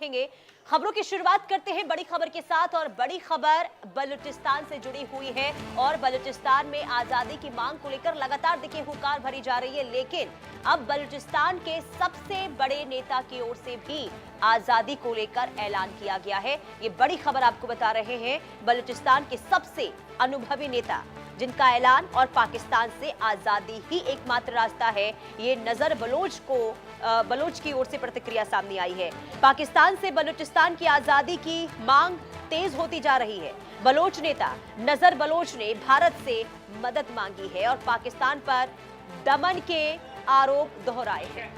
देखेंगे। खबरों की शुरुआत करते हैं बड़ी खबर के साथ और बड़ी खबर बलूचिस्तान से जुड़ी हुई है और बलूचिस्तान में आजादी की मांग को लेकर लगातार देखिए हुंकार भरी जा रही है, लेकिन अब बलूचिस्तान के सबसे बड़े नेता की ओर से भी आजादी को लेकर ऐलान किया गया है। ये बड़ी खबर आपको बता रहे हैं। बलूचिस्तान के सबसे अनुभवी नेता जिनका ऐलान और पाकिस्तान से आजादी ही एकमात्र रास्ता है, ये नजर बलोच की ओर से प्रतिक्रिया सामने आई है। पाकिस्तान से बलूचिस्तान की आजादी की मांग तेज होती जा रही है। बलोच नेता नजर बलोच ने भारत से मदद मांगी है और पाकिस्तान पर दमन के आरोप दोहराए हैं।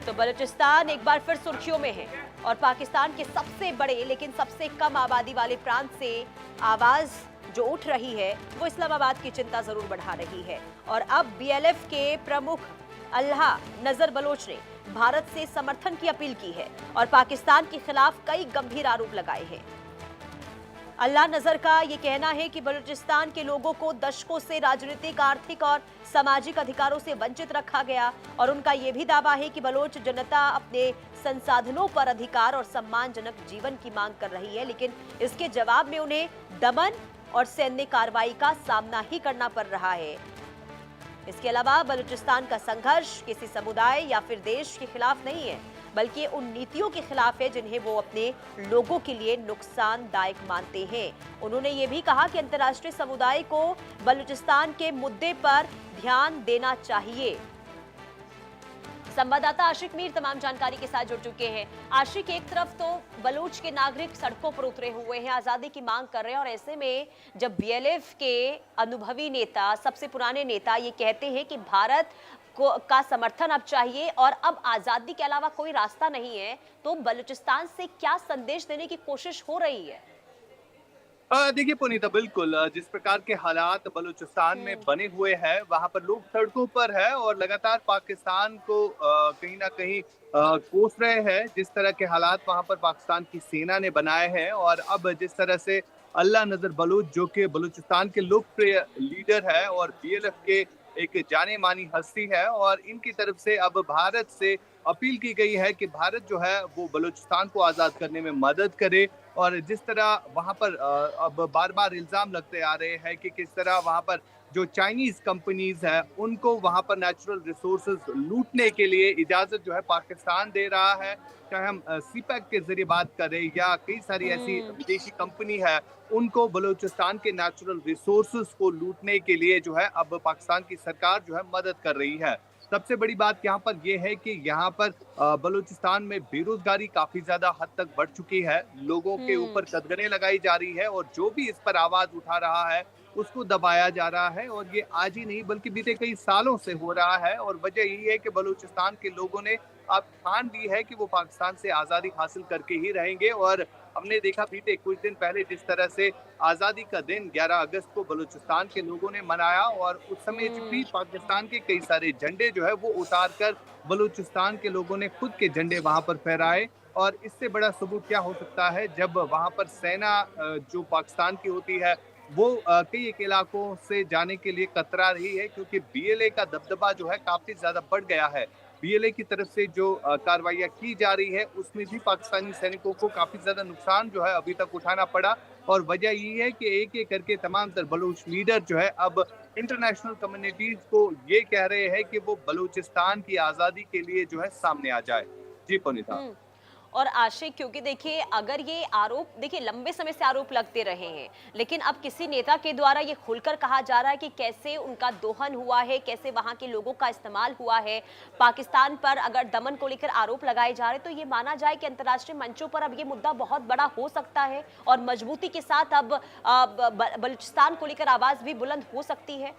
तो बलूचिस्तान एक बार फिर सुर्खियों में है और पाकिस्तान के सबसे बड़े लेकिन सबसे कम आबादी वाले प्रांत से आवाज जो उठ रही है वो इस्लामाबाद की चिंता जरूर बढ़ा रही है। और अब बीएलएफ के प्रमुख अल्लाह नजर बलोच ने भारत से समर्थन की अपील की है और पाकिस्तान के खिलाफ कई गंभीर आरोप लगाए हैं। अल्लाह नजर का ये कहना है कि बलूचिस्तान के लोगों को दशकों से राजनीतिक, आर्थिक और सामाजिक अधिकारों से वंचित रखा गया और उनका यह भी दावा है कि बलोच जनता अपने संसाधनों पर अधिकार और सम्मानजनक जीवन की मांग कर रही है, लेकिन इसके जवाब में उन्हें दमन और सैन्य कार्रवाई का सामना ही करना पड़ रहा है। इसके अलावा बलूचिस्तान का संघर्ष किसी समुदाय या फिर देश के खिलाफ नहीं है, बल्कि उन नीतियों के खिलाफ है जिन्हें वो अपने लोगों के लिए नुकसानदायक मानते हैं। उन्होंने ये भी कहा कि अंतर्राष्ट्रीय समुदाय को बलूचिस्तान के मुद्दे पर ध्यान देना चाहिए। संवाददाता आशिक मीर तमाम जानकारी के साथ जुड़ चुके हैं। आशिक, एक तरफ तो बलूच के नागरिक सड़कों पर उतरे हुए हैं, आजादी की मांग कर रहे हैं और ऐसे में जब बीएलएफ के अनुभवी नेता, सबसे पुराने नेता ये कहते हैं कि भारत का समर्थन अब चाहिए और अब आजादी के अलावा कोई रास्ता नहीं है, तो बलूचिस्तान से क्या संदेश देने की कोशिश हो रही है? देखिए पुनीता, बिल्कुल जिस प्रकार के हालात बलूचिस्तान में बने हुए हैं, वहां पर लोग सड़कों पर है और लगातार पाकिस्तान को कहीं ना कहीं कोस रहे हैं। जिस तरह के हालात वहां पर पाकिस्तान की सेना ने बनाए हैं और अब जिस तरह से अल्लाह नजर बलूच, जो कि बलूचिस्तान के लोकप्रिय लीडर है और बीएलएफ के एक जाने मानी हस्ती है, और इनकी तरफ से अब भारत से अपील की गई है कि भारत जो है वो बलूचिस्तान को आज़ाद करने में मदद करे। और जिस तरह वहां पर अब बार बार इल्जाम लगते आ रहे हैं कि किस तरह वहां पर जो चाइनीज कंपनीज है उनको वहां पर नेचुरल रिसोर्सेज लूटने के लिए इजाजत जो है पाकिस्तान दे रहा है, चाहे हम सीपैक के जरिए बात करें या कई सारी ऐसी विदेशी कंपनी है, उनको बलूचिस्तान के नेचुरल रिसोर्सेज को लूटने के लिए जो है अब पाकिस्तान की सरकार जो है मदद कर रही है। सबसे बड़ी बात यहाँ पर यह है कि यहाँ पर बलूचिस्तान में बेरोजगारी काफी ज्यादा हद तक बढ़ चुकी है, लोगों के ऊपर कदगने लगाई जा रही है और जो भी इस पर आवाज उठा रहा है उसको दबाया जा रहा है। और ये आज ही नहीं बल्कि बीते कई सालों से हो रहा है और वजह यही है कि बलूचिस्तान के लोगों ने अब ठान ली है कि वो पाकिस्तान से आज़ादी हासिल करके ही रहेंगे। और हमने देखा बीते कुछ दिन पहले जिस तरह से आज़ादी का दिन 11 अगस्त को बलूचिस्तान के लोगों ने मनाया और उस समय भी पाकिस्तान के कई सारे झंडे जो है वो उतार कर बलूचिस्तान के लोगों ने खुद के झंडे वहां पर फहराए। और इससे बड़ा सबूत क्या हो सकता है जब वहां पर सेना जो पाकिस्तान की होती है वो कई एक इलाकों से जाने के लिए कतरा रही है, क्योंकि बीएलए का दबदबा जो है काफी ज्यादा बढ़ गया है। बीएलए की तरफ से जो कार्रवाइयां की जा रही है उसमें भी पाकिस्तानी सैनिकों को काफी ज्यादा नुकसान जो है अभी तक उठाना पड़ा। और वजह यही है कि एक एक करके तमाम तर बलूच लीडर जो है अब इंटरनेशनल कम्युनिटीज को ये कह रहे हैं कि वो बलूचिस्तान की आजादी के लिए जो है सामने आ जाए। जी पुनीता। और आशिक, क्योंकि देखिए अगर ये आरोप देखिए लंबे समय से आरोप लगते रहे हैं, लेकिन अब किसी नेता के द्वारा ये खुलकर कहा जा रहा है कि कैसे उनका दोहन हुआ है, कैसे वहां के लोगों का इस्तेमाल हुआ है, पाकिस्तान पर अगर दमन को लेकर आरोप लगाए जा रहे, तो ये माना जाए कि अंतर्राष्ट्रीय मंचों पर अब ये मुद्दा बहुत बड़ा हो सकता है और मजबूती के साथ अब बलूचिस्तान को लेकर आवाज भी बुलंद हो सकती है।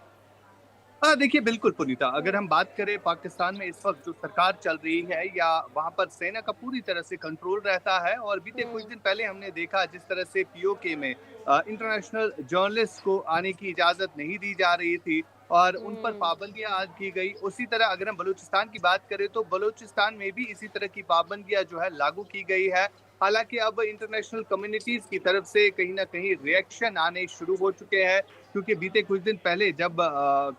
हाँ देखिए, बिल्कुल पुनीता, अगर हम बात करें पाकिस्तान में इस वक्त जो सरकार चल रही है या वहां पर सेना का पूरी तरह से कंट्रोल रहता है। और बीते कुछ दिन पहले हमने देखा जिस तरह से पीओके में इंटरनेशनल जर्नलिस्ट को आने की इजाजत नहीं दी जा रही थी और उन पर पाबंदियां आज की गई। उसी तरह अगर हम बलूचिस्तान की बात करें तो बलूचिस्तान में भी इसी तरह की पाबंदियां जो है लागू की गई है। हालांकि अब इंटरनेशनल कम्युनिटीज की तरफ से कहीं ना कहीं रिएक्शन आने शुरू हो चुके हैं, क्योंकि बीते कुछ दिन पहले जब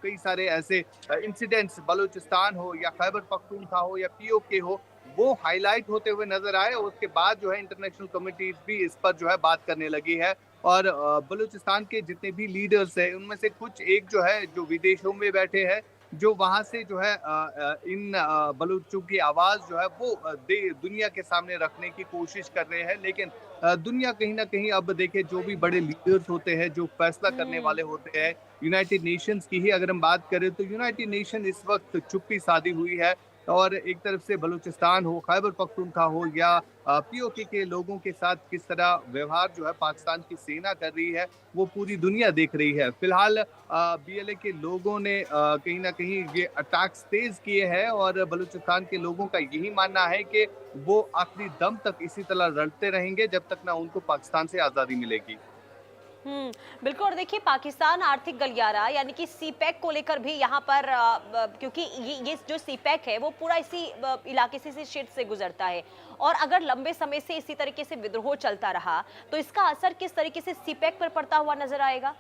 कई सारे ऐसे इंसिडेंट्स बलूचिस्तान हो या खैबर पख्तूनख्वा हो या पीओके हो, वो हाईलाइट होते हुए नजर आए। उसके बाद जो है इंटरनेशनल कमिटीज भी इस पर जो है बात करने लगी है और बलूचिस्तान के जितने भी लीडर्स हैं उनमें से कुछ एक जो है जो विदेशों में बैठे हैं, जो वहां से जो है इन बलूचों की आवाज जो है वो दुनिया के सामने रखने की कोशिश कर रहे हैं। लेकिन दुनिया कहीं ना कहीं अब देखे जो भी बड़े लीडर्स होते हैं, जो फैसला करने वाले होते हैं, यूनाइटेड नेशंस की ही अगर हम बात करें तो यूनाइटेड नेशन इस वक्त चुप्पी साधी हुई है। और एक तरफ से बलूचिस्तान हो, खैबर पख्तूनख्वा हो या पीओके के लोगों के साथ किस तरह व्यवहार जो है पाकिस्तान की सेना कर रही है, वो पूरी दुनिया देख रही है। फिलहाल बीएलए के लोगों ने कहीं ना कहीं ये अटैक्स तेज किए हैं और बलूचिस्तान के लोगों का यही मानना है कि वो आखिरी दम तक इसी तरह लड़ते रहेंगे जब तक ना उनको पाकिस्तान से आज़ादी मिलेगी। बिल्कुल। और देखिए पाकिस्तान आर्थिक गलियारा यानी कि सीपैक को लेकर भी यहाँ पर क्योंकि ये जो सीपैक है वो पूरा इसी इलाके से, इसी क्षेत्र से गुजरता है और अगर लंबे समय से इसी तरीके से विद्रोह चलता रहा तो इसका असर किस तरीके से सीपैक पर पड़ता हुआ नजर आएगा?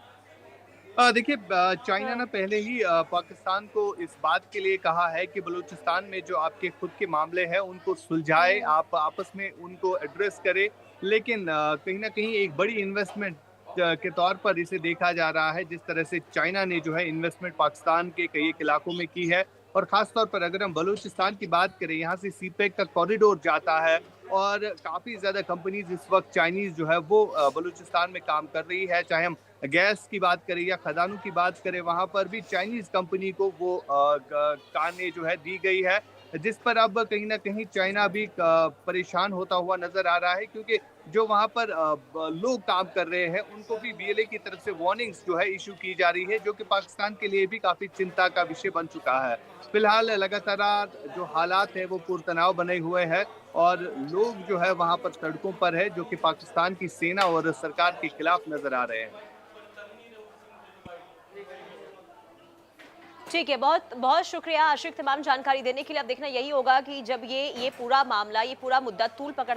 देखिए चाइना ने पहले ही पाकिस्तान को इस बात के लिए कहा है कि बलूचिस्तान में जो आपके खुद के मामले हैं उनको सुलझाए, आप आपस में उनको एड्रेस करें। लेकिन कहीं ना कहीं एक बड़ी इन्वेस्टमेंट के तौर पर इसे देखा जा रहा है, जिस तरह से चाइना ने जो है इन्वेस्टमेंट पाकिस्तान के कई एक इलाकों में की है। और खास तौर पर अगर हम बलूचिस्तान की बात करें, यहाँ से सीपैक का कॉरिडोर जाता है और काफी ज्यादा कंपनीज इस वक्त चाइनीज जो है वो बलूचिस्तान में काम कर रही है। चाहे हम गैस की बात करें या खदानों की बात करें, वहां पर भी चाइनीज कंपनी को वो कानें जो है दी गई है, जिस पर अब कहीं ना कहीं चाइना भी परेशान होता हुआ नजर आ रहा है, क्योंकि जो वहां पर लोग काम कर रहे हैं उनको भी बीएलए की तरफ से वार्निंग्स जो है इशू की जा रही है, जो कि पाकिस्तान के लिए भी काफी चिंता का विषय बन चुका है। फिलहाल लगातार जो हालात है वो पुरतनाव बने हुए हैं और लोग जो है वहां पर सड़कों पर है, जो कि पाकिस्तान की सेना और सरकार के खिलाफ नजर आ रहे हैं। ठीक है, बहुत बहुत शुक्रिया आशिक तमाम जानकारी देने के लिए। अब देखना यही होगा कि जब ये पूरा मामला, ये पूरा मुद्दा तूल पकड़ता